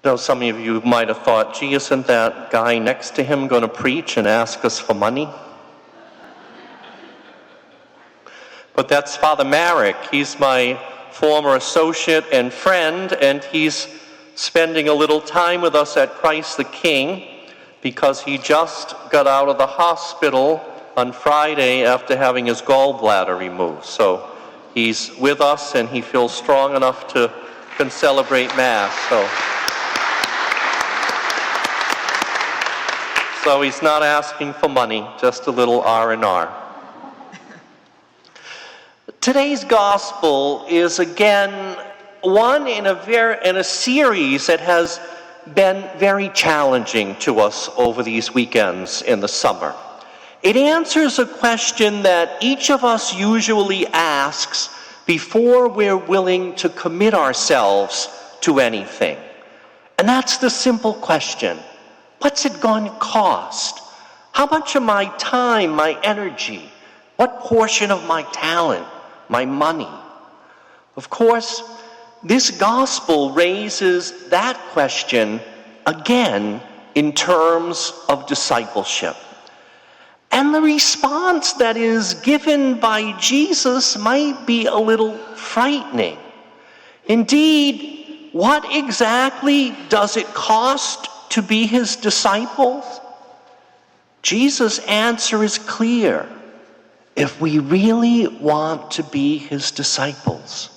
Though some of you might have thought, gee, isn't that guy next to him going to preach and ask us for money? But that's Father Marek. He's my former associate and friend, and he's spending a little time with us at Christ the King because he just got out of the hospital on Friday after having his gallbladder removed. So he's with us and he feels strong enough to can celebrate Mass. So he's not asking for money, just a little R&R. Today's gospel is again one in a series that has been very challenging to us over these weekends in the summer. It answers a question that each of us usually asks before we're willing to commit ourselves to anything. And that's the simple question: what's it going to cost? How much of my time, my energy, what portion of my talent, my money? Of course, this gospel raises that question again in terms of discipleship. And the response that is given by Jesus might be a little frightening. Indeed, what exactly does it cost to be his disciples? Jesus' answer is clear. If we really want to be his disciples,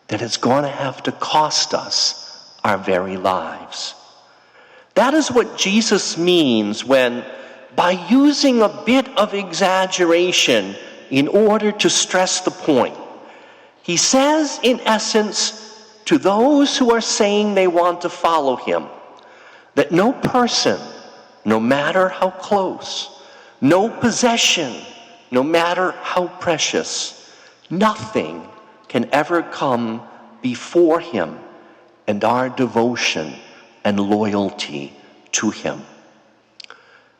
then it's going to have to cost us our very lives. That is what Jesus means when, by using a bit of exaggeration in order to stress the point, he says, in essence, to those who are saying they want to follow him, that no person, no matter how close, no possession, no matter how precious, nothing can ever come before him and our devotion and loyalty to him.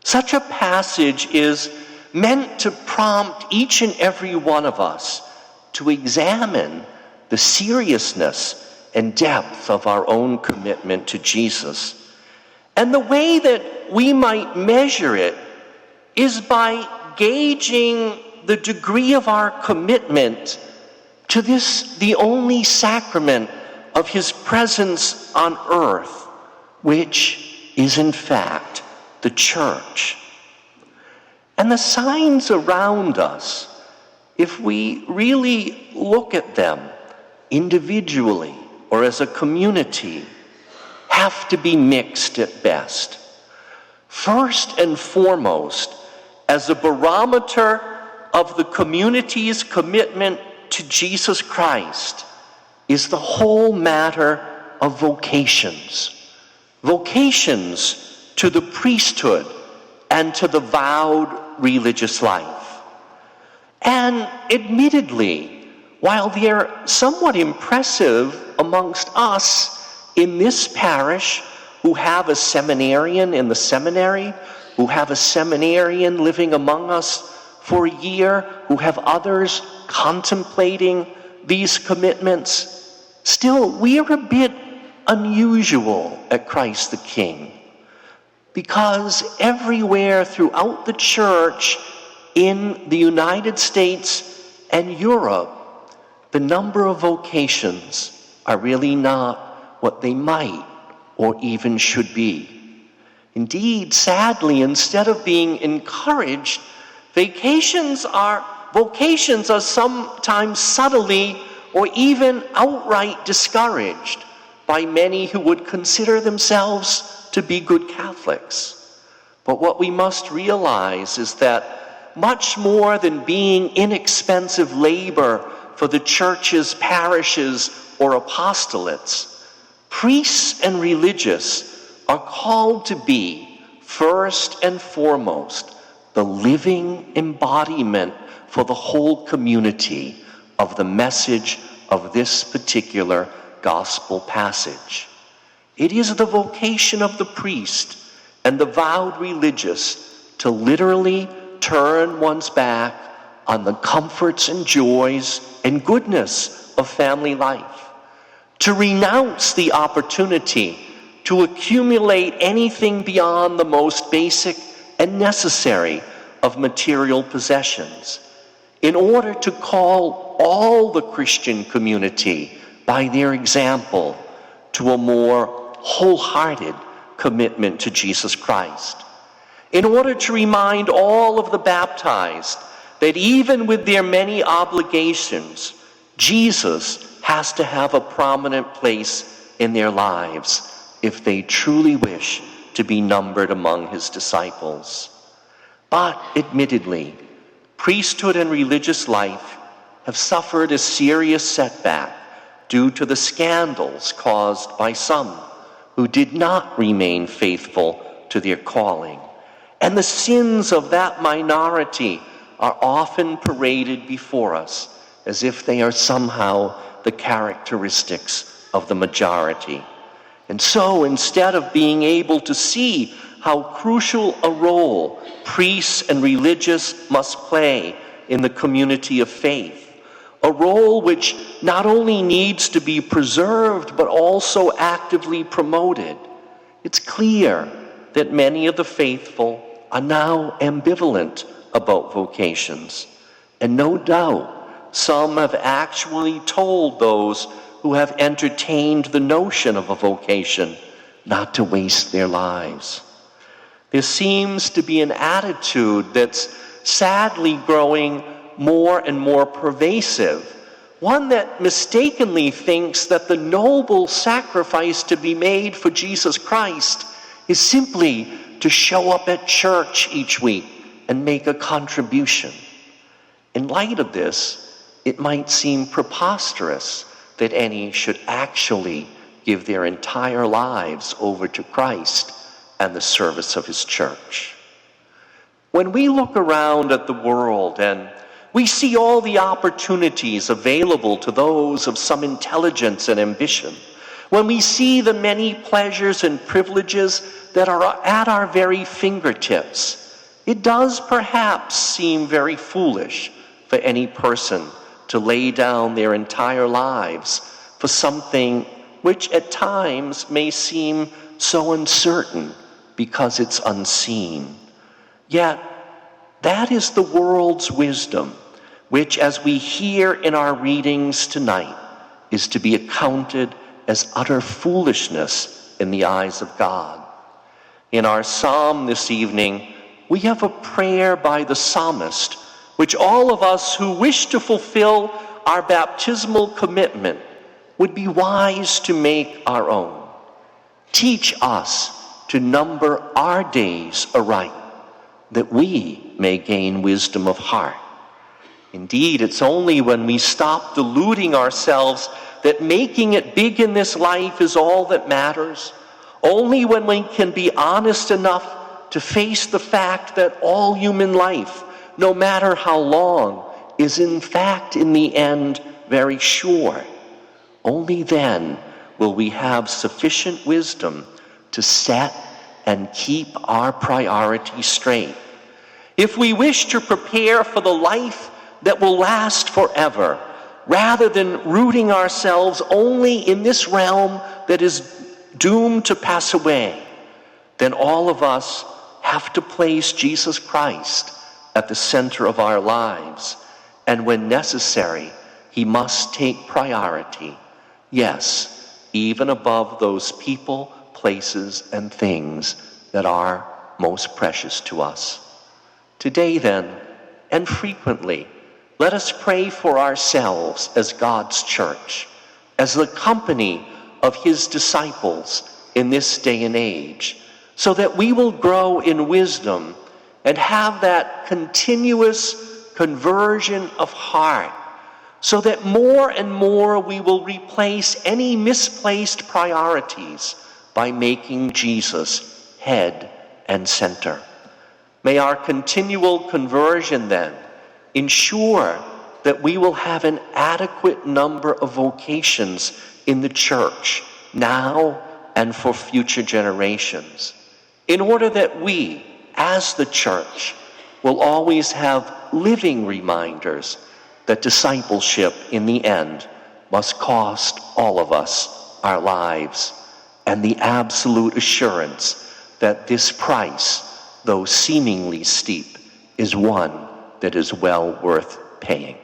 Such a passage is meant to prompt each and every one of us to examine the seriousness and depth of our own commitment to Jesus. And the way that we might measure it is by gauging the degree of our commitment to this, the only sacrament of his presence on earth, which is in fact the church. And the signs around us, if we really look at them individually or as a community, have to be mixed at best. First and foremost, as a barometer of the community's commitment to Jesus Christ, is the whole matter of vocations. Vocations to the priesthood and to the vowed religious life. And admittedly, while they're somewhat impressive amongst us in this parish who have a seminarian in the seminary, who have a seminarian living among us for a year, who have others contemplating these commitments, still we are a bit unusual at Christ the King, because everywhere throughout the church in the United States and Europe, the number of vocations are really not what they might or even should be. Indeed, sadly, instead of being encouraged, vocations are sometimes subtly or even outright discouraged by many who would consider themselves to be good Catholics. But what we must realize is that much more than being inexpensive labor for the churches, parishes, or apostolates, priests and religious are called to be, first and foremost, the living embodiment for the whole community of the message of this particular gospel passage. It is the vocation of the priest and the vowed religious to literally turn one's back on the comforts and joys and goodness of family life, to renounce the opportunity to accumulate anything beyond the most basic and necessary of material possessions, in order to call all the Christian community by their example to a more wholehearted commitment to Jesus Christ, in order to remind all of the baptized that even with their many obligations, Jesus has to have a prominent place in their lives if they truly wish to be numbered among his disciples. But admittedly, priesthood and religious life have suffered a serious setback due to the scandals caused by some who did not remain faithful to their calling. And the sins of that minority are often paraded before us as if they are somehow the characteristics of the majority. And so, instead of being able to see how crucial a role priests and religious must play in the community of faith, a role which not only needs to be preserved but also actively promoted, it's clear that many of the faithful are now ambivalent about vocations. And no doubt, some have actually told those who have entertained the notion of a vocation not to waste their lives. There seems to be an attitude that's sadly growing more and more pervasive, one that mistakenly thinks that the noble sacrifice to be made for Jesus Christ is simply to show up at church each week and make a contribution. In light of this, it might seem preposterous that any should actually give their entire lives over to Christ and the service of his church. When we look around at the world and we see all the opportunities available to those of some intelligence and ambition, when we see the many pleasures and privileges that are at our very fingertips, it does perhaps seem very foolish for any person to lay down their entire lives for something which at times may seem so uncertain because it's unseen. Yet, that is the world's wisdom, which, as we hear in our readings tonight, is to be accounted as utter foolishness in the eyes of God. In our psalm this evening, we have a prayer by the psalmist, which all of us who wish to fulfill our baptismal commitment would be wise to make our own. Teach us to number our days aright, that we may gain wisdom of heart. Indeed, it's only when we stop deluding ourselves that making it big in this life is all that matters, only when we can be honest enough to face the fact that all human life, no matter how long, is in fact in the end very short. Only then will we have sufficient wisdom to set and keep our priorities straight. If we wish to prepare for the life that will last forever, rather than rooting ourselves only in this realm that is doomed to pass away, then all of us have to place Jesus Christ at the center of our lives. And when necessary, he must take priority. Yes, even above those people, places, and things that are most precious to us. Today then, and frequently, let us pray for ourselves as God's church, as the company of his disciples in this day and age, so that we will grow in wisdom and have that continuous conversion of heart, so that more and more we will replace any misplaced priorities by making Jesus head and center. May our continual conversion then ensure that we will have an adequate number of vocations in the church now and for future generations, in order that we, as the church, will always have living reminders that discipleship in the end must cost all of us our lives. and the absolute assurance that this price, though seemingly steep, is one that is well worth paying.